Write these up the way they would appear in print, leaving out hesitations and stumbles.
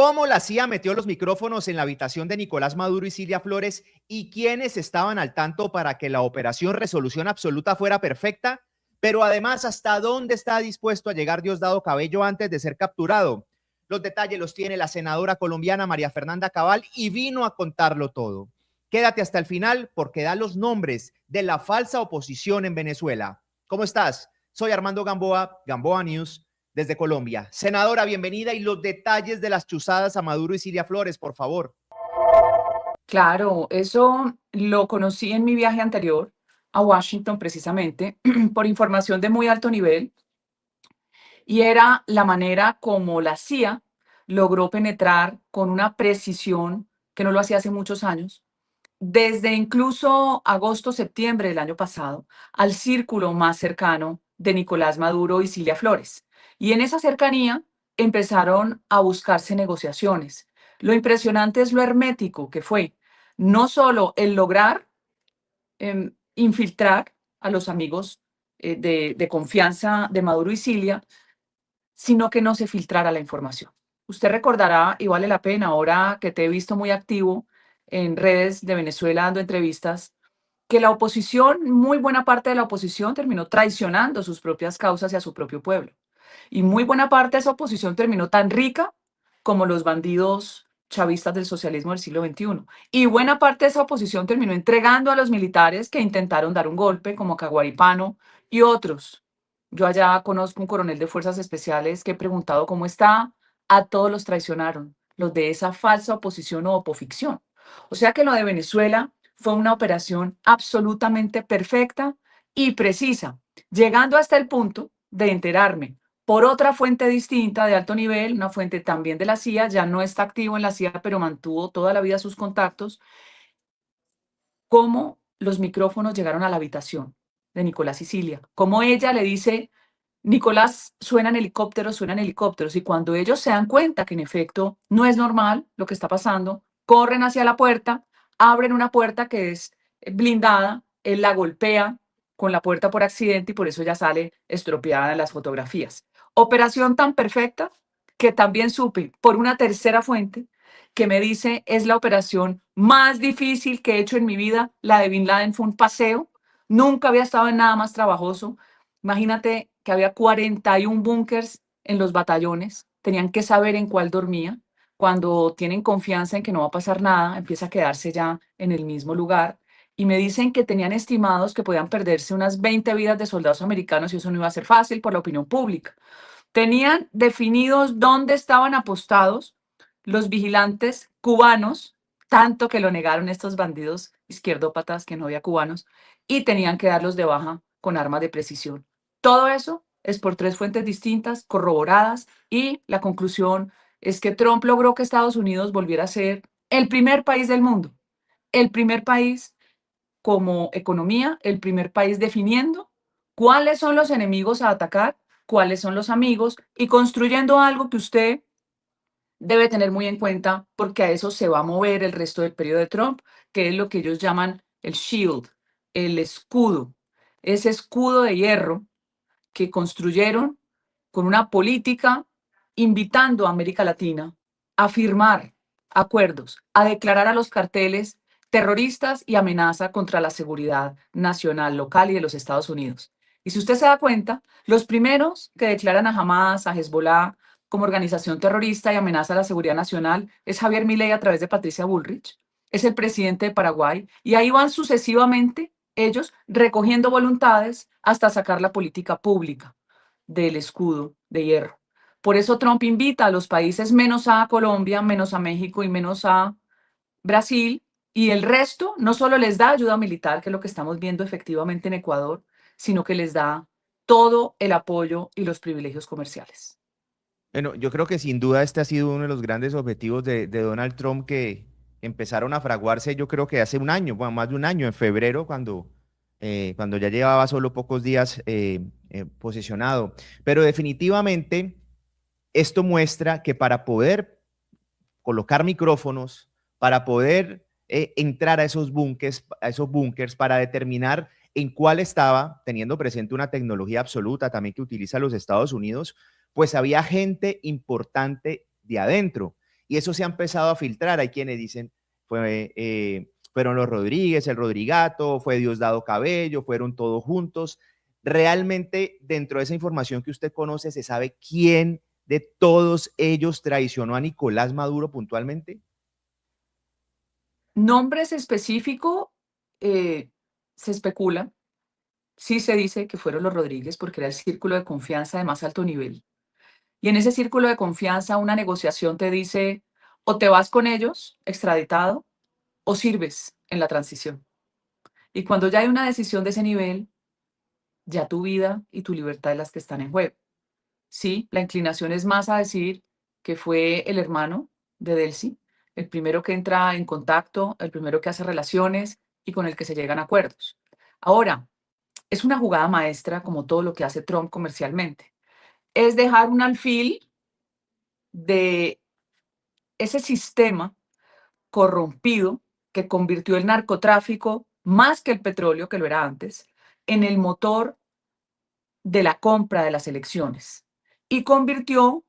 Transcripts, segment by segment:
¿Cómo la CIA metió los micrófonos en la habitación de Nicolás Maduro y Cilia Flores y quiénes estaban al tanto para que la operación Resolución Absoluta fuera perfecta? Pero además, ¿hasta dónde está dispuesto a llegar Diosdado Cabello antes de ser capturado? Los detalles los tiene la senadora colombiana María Fernanda Cabal y vino a contarlo todo. Quédate hasta el final porque da los nombres de la falsa oposición en Venezuela. ¿Cómo estás? Soy Armando Gamboa, Gamboa News, desde Colombia. Senadora, bienvenida y los detalles de las chuzadas a Maduro y Cilia Flores, por favor. Claro, eso lo conocí en mi viaje anterior a Washington precisamente por información de muy alto nivel y era la manera como la CIA logró penetrar con una precisión que no lo hacía hace muchos años, desde incluso agosto, septiembre del año pasado, al círculo más cercano de Nicolás Maduro y Cilia Flores. Y en esa cercanía empezaron a buscarse negociaciones. Lo impresionante es lo hermético que fue, no solo el lograr infiltrar a los amigos de confianza de Maduro y Cilia, sino que no se filtrara la información. Usted recordará, y vale la pena ahora que te he visto muy activo en redes de Venezuela dando entrevistas, que la oposición, muy buena parte de la oposición terminó traicionando sus propias causas y a su propio pueblo. Y muy buena parte de esa oposición terminó tan rica como los bandidos chavistas del socialismo del siglo XXI. Y buena parte de esa oposición terminó entregando a los militares que intentaron dar un golpe, como Caguaripano y otros. Yo allá conozco un coronel de fuerzas especiales que he preguntado cómo está. A todos los traicionaron, los de esa falsa oposición o opoficción. O sea que lo de Venezuela fue una operación absolutamente perfecta y precisa, llegando hasta el punto de enterarme por otra fuente distinta de alto nivel, una fuente también de la CIA, ya no está activo en la CIA, pero mantuvo toda la vida sus contactos, cómo los micrófonos llegaron a la habitación de Nicolás y Cilia, cómo ella le dice, Nicolás, suenan helicópteros, y cuando ellos se dan cuenta que en efecto no es normal lo que está pasando, corren hacia la puerta, abren una puerta que es blindada, él la golpea con la puerta por accidente y por eso ya sale estropeada en las fotografías. Operación tan perfecta que también supe por una tercera fuente que me dice es la operación más difícil que he hecho en mi vida. La de Bin Laden fue un paseo. Nunca había estado en nada más trabajoso. Imagínate que había 41 búnkers en los batallones. Tenían que saber en cuál dormía. Cuando tienen confianza en que no va a pasar nada, empieza a quedarse ya en el mismo lugar. Y me dicen que tenían estimados que podían perderse unas 20 vidas de soldados americanos y eso no iba a ser fácil por la opinión pública. Tenían definidos dónde estaban apostados los vigilantes cubanos, tanto que lo negaron estos bandidos izquierdópatas que no había cubanos, y tenían que darlos de baja con armas de precisión. Todo eso es por tres fuentes distintas, corroboradas, y la conclusión es que Trump logró que Estados Unidos volviera a ser el primer país del mundo, el primer país como economía, el primer país definiendo cuáles son los enemigos a atacar, cuáles son los amigos y construyendo algo que usted debe tener muy en cuenta porque a eso se va a mover el resto del periodo de Trump, que es lo que ellos llaman el shield, el escudo, ese escudo de hierro que construyeron con una política invitando a América Latina a firmar acuerdos, a declarar a los carteles terroristas y amenaza contra la seguridad nacional, local y de los Estados Unidos. Y si usted se da cuenta, los primeros que declaran a Hamas, a Hezbollah como organización terrorista y amenaza a la seguridad nacional es Javier Milei a través de Patricia Bullrich, es el presidente de Paraguay, y ahí van sucesivamente ellos recogiendo voluntades hasta sacar la política pública del escudo de hierro. Por eso Trump invita a los países menos a Colombia, menos a México y menos a Brasil, y el resto no solo les da ayuda militar, que es lo que estamos viendo efectivamente en Ecuador, sino que les da todo el apoyo y los privilegios comerciales. Bueno, yo creo que sin duda este ha sido uno de los grandes objetivos de Donald Trump que empezaron a fraguarse, yo creo que hace un año, bueno, más de un año, en febrero, cuando ya llevaba solo pocos días posesionado. Pero definitivamente esto muestra que para poder colocar micrófonos, para poder entrar a esos búnkers, para determinar en cuál estaba, teniendo presente una tecnología absoluta también que utiliza los Estados Unidos, pues había gente importante de adentro. y eso se ha empezado a filtrar. Hay quienes dicen, fueron los Rodríguez, el Rodrigato, fue Diosdado Cabello, fueron todos juntos. Realmente, dentro de esa información que usted conoce, ¿se sabe quién de todos ellos traicionó a Nicolás Maduro puntualmente? Nombres específicos se especula. Sí se dice que fueron los Rodríguez porque era el círculo de confianza de más alto nivel. Y en ese círculo de confianza una negociación te dice o te vas con ellos extraditado o sirves en la transición. Y cuando ya hay una decisión de ese nivel, ya tu vida y tu libertad es las que están en juego. Sí, la inclinación es más a decir que fue el hermano de Delcy, el primero que entra en contacto, el primero que hace relaciones y con el que se llegan a acuerdos. Ahora, es una jugada maestra como todo lo que hace Trump comercialmente. Es dejar un alfil de ese sistema corrompido que convirtió el narcotráfico, más que el petróleo, que lo era antes, en el motor de la compra de las elecciones y convirtió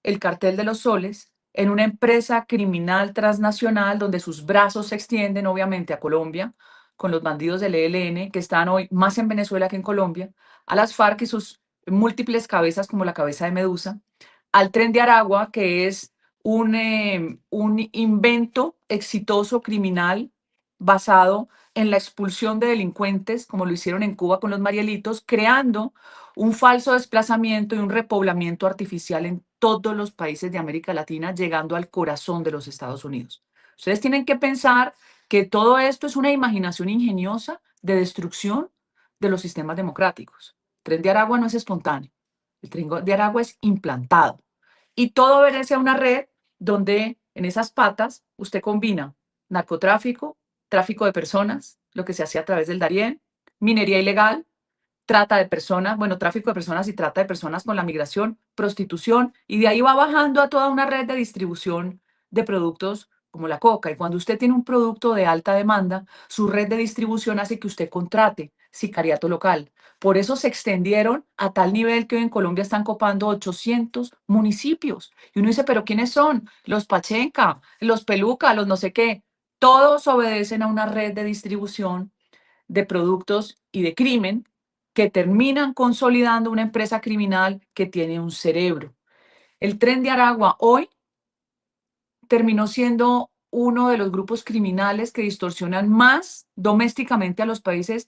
el Cartel de los Soles en una empresa criminal transnacional donde sus brazos se extienden obviamente a Colombia con los bandidos del ELN que están hoy más en Venezuela que en Colombia, a las FARC y sus múltiples cabezas como la cabeza de Medusa, al Tren de Aragua que es un invento exitoso criminal basado en la expulsión de delincuentes, como lo hicieron en Cuba con los Marielitos, creando un falso desplazamiento y un repoblamiento artificial en todos los países de América Latina, llegando al corazón de los Estados Unidos. Ustedes tienen que pensar que todo esto es una imaginación ingeniosa de destrucción de los sistemas democráticos. El Tren de Aragua no es espontáneo, el Tren de Aragua es implantado. Y todo obedece a una red donde en esas patas usted combina narcotráfico, tráfico de personas, lo que se hacía a través del Darién, minería ilegal, trata de personas, bueno, tráfico de personas y trata de personas con la migración, prostitución, y de ahí va bajando a toda una red de distribución de productos como la coca. Y cuando usted tiene un producto de alta demanda, su red de distribución hace que usted contrate sicariato local. Por eso se extendieron a tal nivel que hoy en Colombia están copando 800 municipios. Y uno dice, ¿pero quiénes son? Los Pachenca, los Peluca, los no sé qué. Todos obedecen a una red de distribución de productos y de crimen que terminan consolidando una empresa criminal que tiene un cerebro. El Tren de Aragua hoy terminó siendo uno de los grupos criminales que distorsionan más domésticamente a los países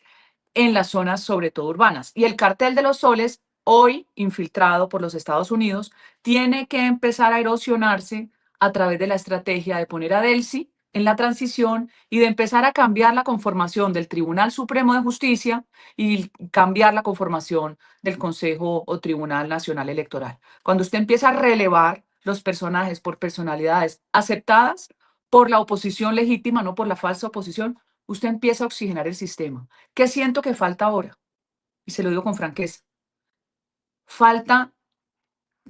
en las zonas, sobre todo urbanas. Y el Cartel de los Soles, hoy infiltrado por los Estados Unidos, tiene que empezar a erosionarse a través de la estrategia de poner a Delcy en la transición y de empezar a cambiar la conformación del Tribunal Supremo de Justicia y cambiar la conformación del Consejo o Tribunal Nacional Electoral. Cuando usted empieza a relevar los personajes por personalidades aceptadas por la oposición legítima, no por la falsa oposición, usted empieza a oxigenar el sistema. ¿Qué siento que falta ahora? Y se lo digo con franqueza. Falta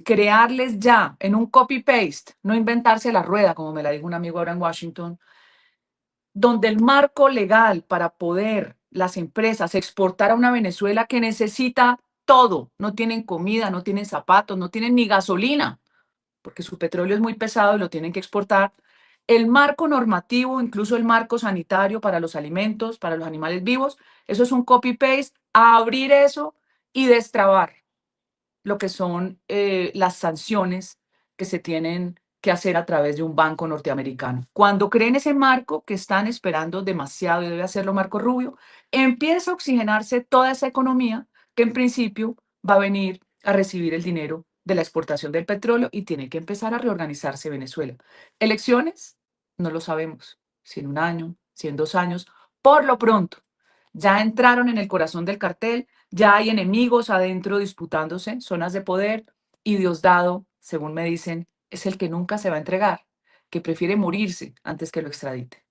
crearles ya en un copy-paste, no inventarse la rueda, como me la dijo un amigo ahora en Washington, donde el marco legal para poder las empresas exportar a una Venezuela que necesita todo, no tienen comida, no tienen zapatos, no tienen ni gasolina, porque su petróleo es muy pesado y lo tienen que exportar. El marco normativo, incluso el marco sanitario para los alimentos, para los animales vivos, eso es un copy-paste, a abrir eso y destrabar lo que son las sanciones que se tienen que hacer a través de un banco norteamericano. Cuando creen ese marco que están esperando demasiado y debe hacerlo Marco Rubio, empieza a oxigenarse toda esa economía que en principio va a venir a recibir el dinero de la exportación del petróleo y tiene que empezar a reorganizarse Venezuela. Elecciones, no lo sabemos, si en un año, si en 2 años, por lo pronto, ya entraron en el corazón del cartel, ya hay enemigos adentro disputándose zonas de poder y Diosdado, según me dicen, es el que nunca se va a entregar, que prefiere morirse antes que lo extradite.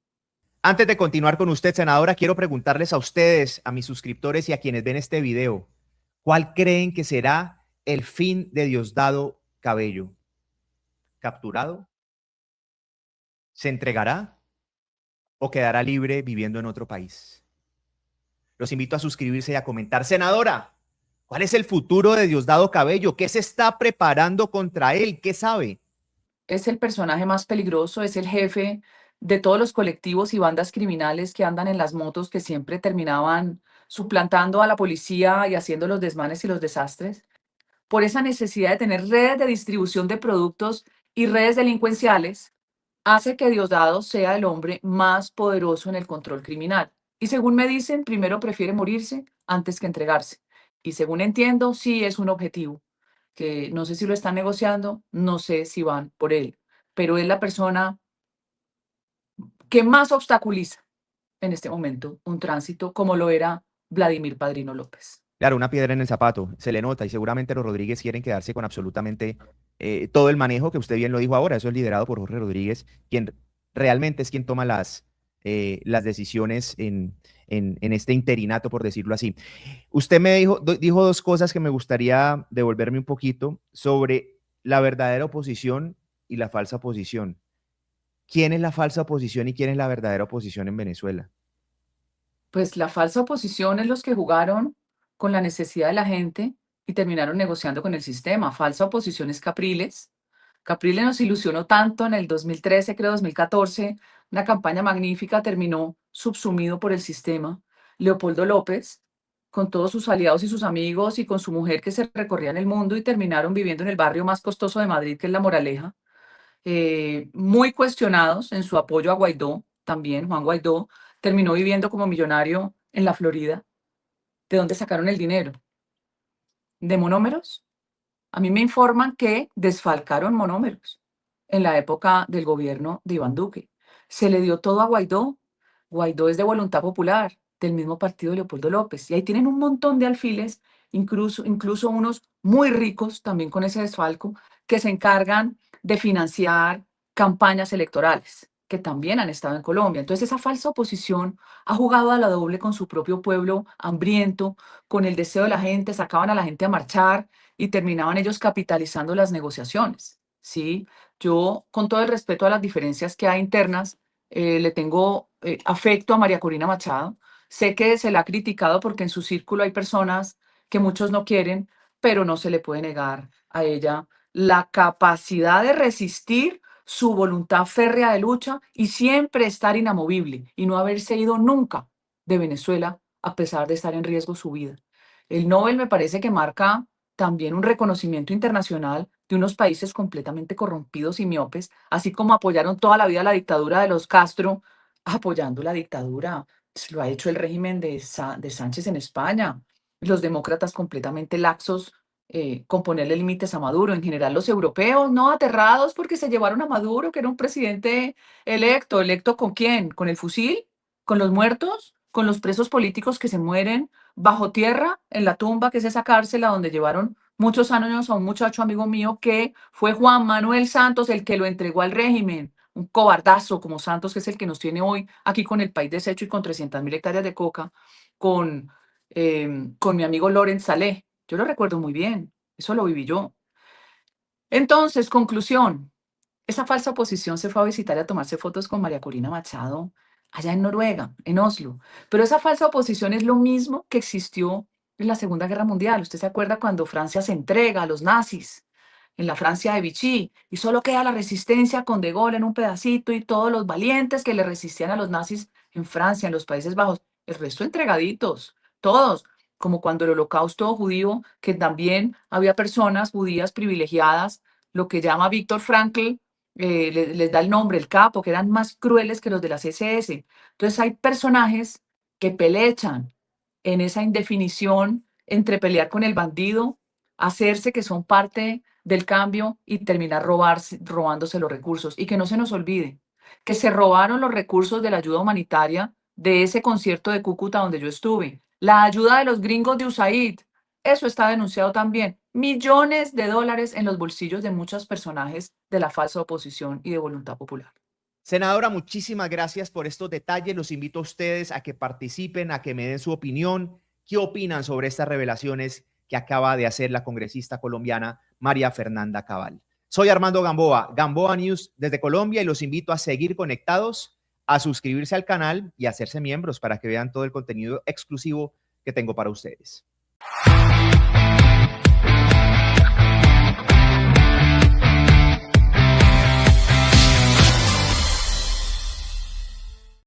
Antes de continuar con usted, senadora, quiero preguntarles a ustedes, a mis suscriptores y a quienes ven este video, ¿cuál creen que será el fin de Diosdado Cabello? ¿Capturado? ¿Se entregará? ¿O quedará libre viviendo en otro país? Los invito a suscribirse y a comentar. Senadora, ¿cuál es el futuro de Diosdado Cabello? ¿Qué se está preparando contra él? ¿Qué sabe? es el personaje más peligroso, es el jefe de todos los colectivos y bandas criminales que andan en las motos que siempre terminaban suplantando a la policía y haciendo los desmanes y los desastres. Por esa necesidad de tener redes de distribución de productos y redes delincuenciales, hace que Diosdado sea el hombre más poderoso en el control criminal. Y según me dicen, primero prefiere morirse antes que entregarse. Y según entiendo, sí es un objetivo, que no sé si lo están negociando, no sé si van por él, pero es la persona que más obstaculiza en este momento un tránsito como lo era Vladimir Padrino López. Claro, una piedra en el zapato, se le nota y seguramente los Rodríguez quieren quedarse con absolutamente todo el manejo, que usted bien lo dijo ahora, eso es liderado por Jorge Rodríguez, quien realmente es quien toma las decisiones en este interinato, por decirlo así. Usted me dijo dos cosas que me gustaría devolverme un poquito sobre la verdadera oposición y la falsa oposición. ¿Quién es la falsa oposición y quién es la verdadera oposición en Venezuela? Pues la falsa oposición es los que jugaron con la necesidad de la gente y terminaron negociando con el sistema. Falsa oposición es Capriles. Capriles nos ilusionó tanto en el 2013, creo 2014, una campaña magnífica, terminó subsumido por el sistema. Leopoldo López, con todos sus aliados y sus amigos y con su mujer que se recorrían el mundo y terminaron viviendo en el barrio más costoso de Madrid, que es La Moraleja, muy cuestionados en su apoyo a Guaidó, también Juan Guaidó terminó viviendo como millonario en la Florida. ¿De dónde sacaron el dinero? ¿De monómeros? A mí me informan que desfalcaron monómeros en la época del gobierno de Iván Duque. Se le dio todo a Guaidó. Guaidó es de Voluntad Popular, del mismo partido de Leopoldo López. Y ahí tienen un montón de alfiles, incluso unos muy ricos también con ese desfalco, que se encargan de financiar campañas electorales, que también han estado en Colombia. Entonces esa falsa oposición ha jugado a la doble con su propio pueblo hambriento, con el deseo de la gente, sacaban a la gente a marchar y terminaban ellos capitalizando las negociaciones, ¿sí? Yo, con todo el respeto a las diferencias que hay internas, le tengo afecto a María Corina Machado. Sé que se la ha criticado porque en su círculo hay personas que muchos no quieren, pero no se le puede negar a ella la capacidad de resistir, su voluntad férrea de lucha y siempre estar inamovible y no haberse ido nunca de Venezuela a pesar de estar en riesgo su vida. El Nobel me parece que marca también un reconocimiento internacional de unos países completamente corrompidos y miopes, así como apoyaron toda la vida la dictadura de los Castro, apoyando la dictadura. Pues, lo ha hecho el régimen de Sánchez en España. Los demócratas completamente laxos con ponerle límites a Maduro. En general, los europeos, no aterrados porque se llevaron a Maduro, que era un presidente electo. ¿Electo con quién? ¿Con el fusil? ¿Con los muertos? ¿Con los presos políticos que se mueren bajo tierra, en la tumba, que es esa cárcel a donde llevaron muchos años a un muchacho amigo mío que fue Juan Manuel Santos el que lo entregó al régimen? Un cobardazo como Santos, que es el que nos tiene hoy aquí con el país deshecho y con 300.000 hectáreas de coca, con, con mi amigo Lorenz Saleh. Yo lo recuerdo muy bien, eso lo viví yo. Entonces, conclusión, esa falsa oposición se fue a visitar y a tomarse fotos con María Corina Machado allá en Noruega, en Oslo. Pero esa falsa oposición es lo mismo que existió en la Segunda Guerra Mundial. ¿Usted se acuerda cuando Francia se entrega a los nazis? En la Francia de Vichy, y solo queda la resistencia con De Gaulle en un pedacito y todos los valientes que le resistían a los nazis en Francia, en los Países Bajos, el resto entregaditos, todos, como cuando el holocausto judío, que también había personas judías privilegiadas, lo que llama Víctor Frankl, les da el nombre, el capo, que eran más crueles que los de las SS. Entonces hay personajes que pelechan en esa indefinición entre pelear con el bandido, hacerse que son parte del cambio y terminar robándose los recursos. Y que no se nos olvide que se robaron los recursos de la ayuda humanitaria de ese concierto de Cúcuta donde yo estuve. La ayuda de los gringos de USAID, eso está denunciado también. Millones de dólares en los bolsillos de muchos personajes de la falsa oposición y de Voluntad Popular. Senadora, muchísimas gracias por estos detalles. Los invito a ustedes a que participen, a que me den su opinión. ¿Qué opinan sobre estas revelaciones que acaba de hacer la congresista colombiana María Fernanda Cabal? Soy Armando Gamboa, Gamboa News desde Colombia, y los invito a seguir conectados, a suscribirse al canal y a hacerse miembros para que vean todo el contenido exclusivo que tengo para ustedes.